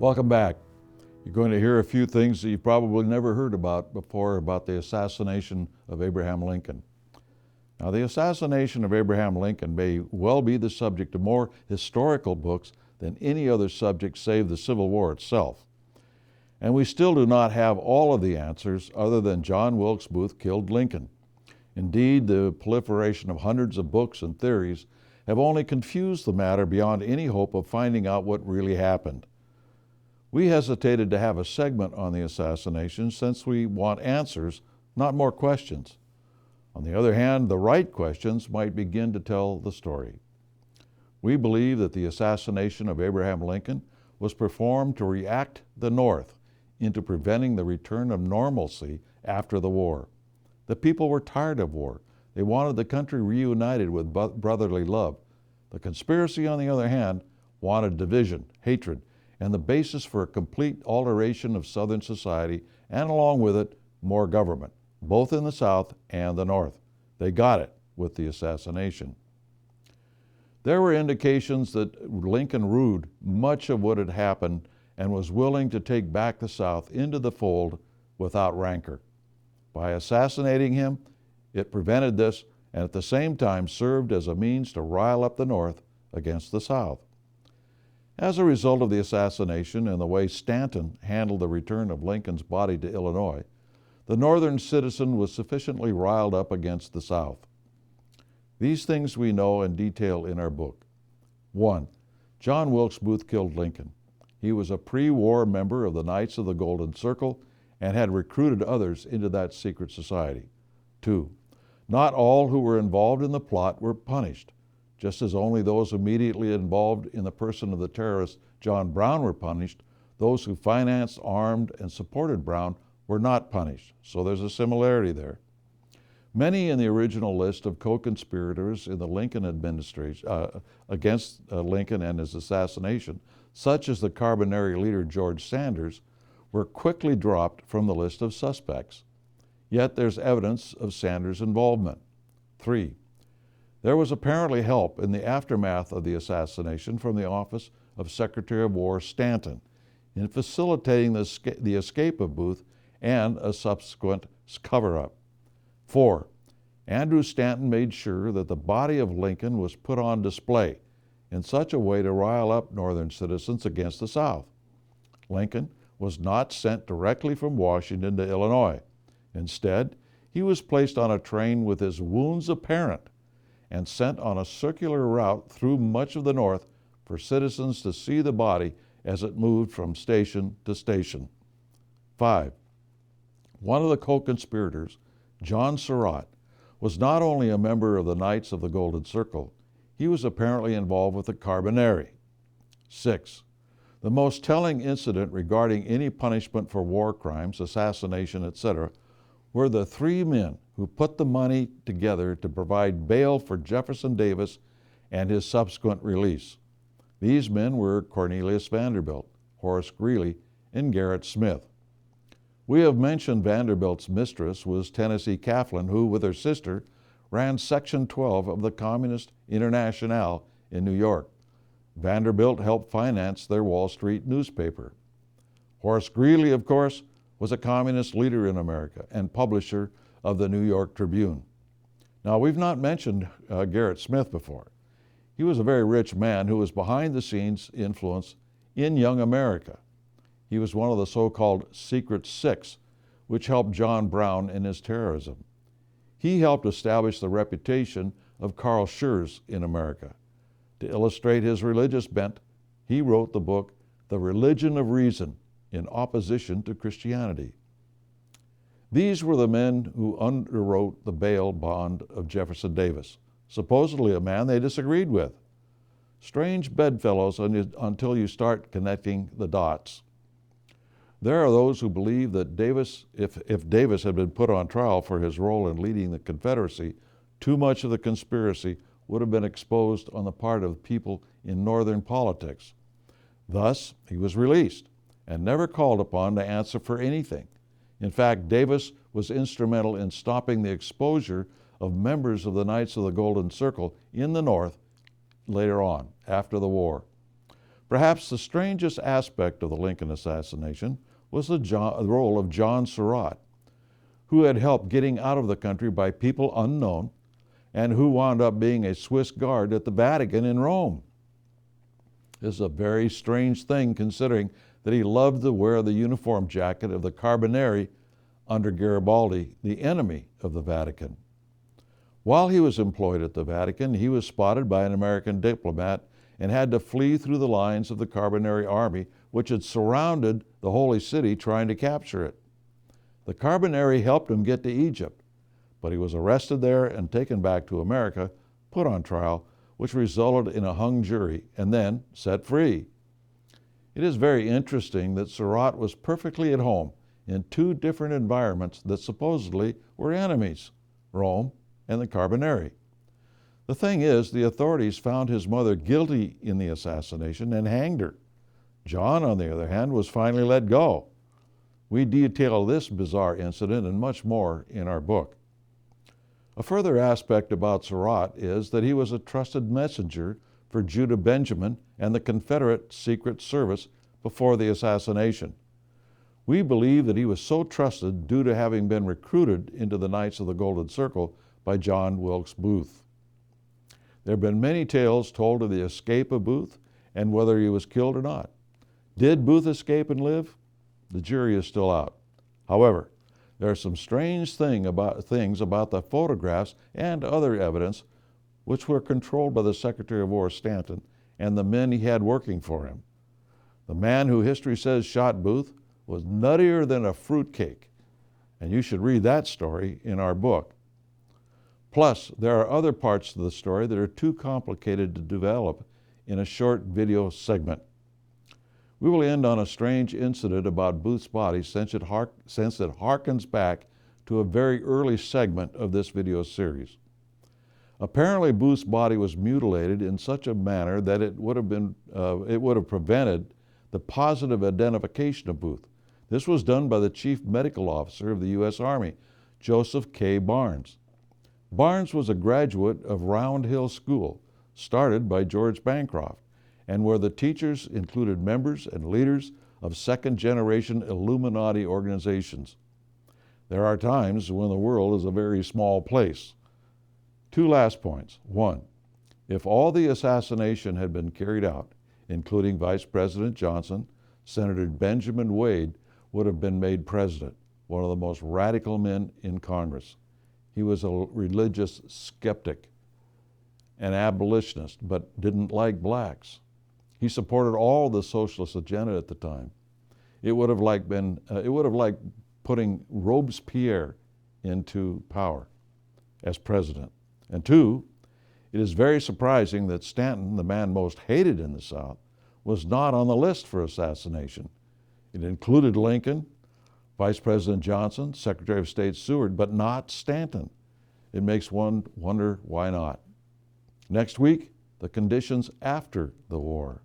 Welcome back. You're going to hear a few things that you've probably never heard about before about the assassination of Abraham Lincoln. Now, the assassination of Abraham Lincoln may well be the subject of more historical books than any other subject save the Civil War itself. And we still do not have all of the answers other than John Wilkes Booth killed Lincoln. Indeed, the proliferation of hundreds of books and theories have only confused the matter beyond any hope of finding out what really happened. We hesitated to have a segment on the assassination since we want answers, not more questions. On the other hand, the right questions might begin to tell the story. We believe that the assassination of Abraham Lincoln was performed to react the North into preventing the return of normalcy after the war. The people were tired of war. They wanted the country reunited with brotherly love. The conspiracy, on the other hand, wanted division, hatred, and the basis for a complete alteration of Southern society, and along with it, more government, both in the South and the North. They got it with the assassination. There were indications that Lincoln rued much of what had happened and was willing to take back the South into the fold without rancor. By assassinating him, it prevented this and at the same time served as a means to rile up the North against the South. As a result of the assassination and the way Stanton handled the return of Lincoln's body to Illinois, the Northern citizen was sufficiently riled up against the South. These things we know in detail in our book. 1. John Wilkes Booth killed Lincoln. He was a pre-war member of the Knights of the Golden Circle and had recruited others into that secret society. 2. Not all who were involved in the plot were punished. Just as only those immediately involved in the person of the terrorist John Brown were punished, those who financed, armed, and supported Brown were not punished. So there's a similarity there. Many in the original list of co-conspirators in the Lincoln administration against Lincoln and his assassination, such as the Carbonary leader George Sanders, were quickly dropped from the list of suspects. Yet there's evidence of Sanders' involvement. 3. There was apparently help in the aftermath of the assassination from the office of Secretary of War Stanton in facilitating the escape of Booth and a subsequent cover-up. 4. Andrew Stanton made sure that the body of Lincoln was put on display in such a way to rile up Northern citizens against the South. Lincoln was not sent directly from Washington to Illinois. Instead, he was placed on a train with his wounds apparent and sent on a circular route through much of the North for citizens to see the body as it moved from station to station. 5. One of the co-conspirators, John Surratt, was not only a member of the Knights of the Golden Circle, he was apparently involved with the Carbonary. 6. The most telling incident regarding any punishment for war crimes, assassination, etc., were the 3 men who put the money together to provide bail for Jefferson Davis and his subsequent release. These men were Cornelius Vanderbilt, Horace Greeley, and Gerrit Smith. We have mentioned Vanderbilt's mistress was Tennessee Coughlin, who, with her sister, ran Section 12 of the Communist Internationale in New York. Vanderbilt helped finance their Wall Street newspaper. Horace Greeley, of course, was a communist leader in America and publisher of the New York Tribune. Now, we've not mentioned Gerrit Smith before. He was a very rich man who was behind the scenes influence in Young America. He was one of the so-called Secret Six, which helped John Brown in his terrorism. He helped establish the reputation of Carl Schurz in America. To illustrate his religious bent, he wrote the book, The Religion of Reason, in opposition to Christianity. These were the men who underwrote the bail bond of Jefferson Davis, supposedly a man they disagreed with. Strange bedfellows until you start connecting the dots. There are those who believe that Davis, if Davis had been put on trial for his role in leading the Confederacy, too much of the conspiracy would have been exposed on the part of people in Northern politics. Thus, he was released and never called upon to answer for anything. In fact, Davis was instrumental in stopping the exposure of members of the Knights of the Golden Circle in the North later on, after the war. Perhaps the strangest aspect of the Lincoln assassination was the role of John Surratt, who had helped getting out of the country by people unknown and who wound up being a Swiss guard at the Vatican in Rome. This is a very strange thing considering that he loved to wear the uniform jacket of the Carbonari under Garibaldi, the enemy of the Vatican. While he was employed at the Vatican, he was spotted by an American diplomat and had to flee through the lines of the Carbonari army, which had surrounded the Holy City trying to capture it. The Carbonari helped him get to Egypt, but he was arrested there and taken back to America, put on trial, which resulted in a hung jury, and then set free. It is very interesting that Surratt was perfectly at home in two different environments that supposedly were enemies, Rome and the Carbonari. The thing is, the authorities found his mother guilty in the assassination and hanged her. John, on the other hand, was finally let go. We detail this bizarre incident and much more in our book. A further aspect about Surratt is that he was a trusted messenger for Judah Benjamin and the Confederate Secret Service before the assassination. We believe that he was so trusted due to having been recruited into the Knights of the Golden Circle by John Wilkes Booth. There have been many tales told of the escape of Booth and whether he was killed or not. Did Booth escape and live? The jury is still out. However, there are some strange things about the photographs and other evidence which were controlled by the Secretary of War Stanton and the men he had working for him. The man who history says shot Booth was nuttier than a fruitcake, and you should read that story in our book. Plus, there are other parts of the story that are too complicated to develop in a short video segment. We will end on a strange incident about Booth's body since it harkens back to a very early segment of this video series. Apparently, Booth's body was mutilated in such a manner that it would have prevented the positive identification of Booth. This was done by the Chief Medical Officer of the U.S. Army, Joseph K. Barnes. Barnes was a graduate of Round Hill School, started by George Bancroft, and where the teachers included members and leaders of second-generation Illuminati organizations. There are times when the world is a very small place. Two last points. One, if all the assassination had been carried out, including Vice President Johnson, Senator Benjamin Wade would have been made president, one of the most radical men in Congress. He was a religious skeptic, an abolitionist, but didn't like blacks. He supported all the socialist agenda at the time. It would have liked putting Robespierre into power as president. And two, it is very surprising that Stanton, the man most hated in the South, was not on the list for assassination. It included Lincoln, Vice President Johnson, Secretary of State Seward, but not Stanton. It makes one wonder why not. Next week, the conditions after the war.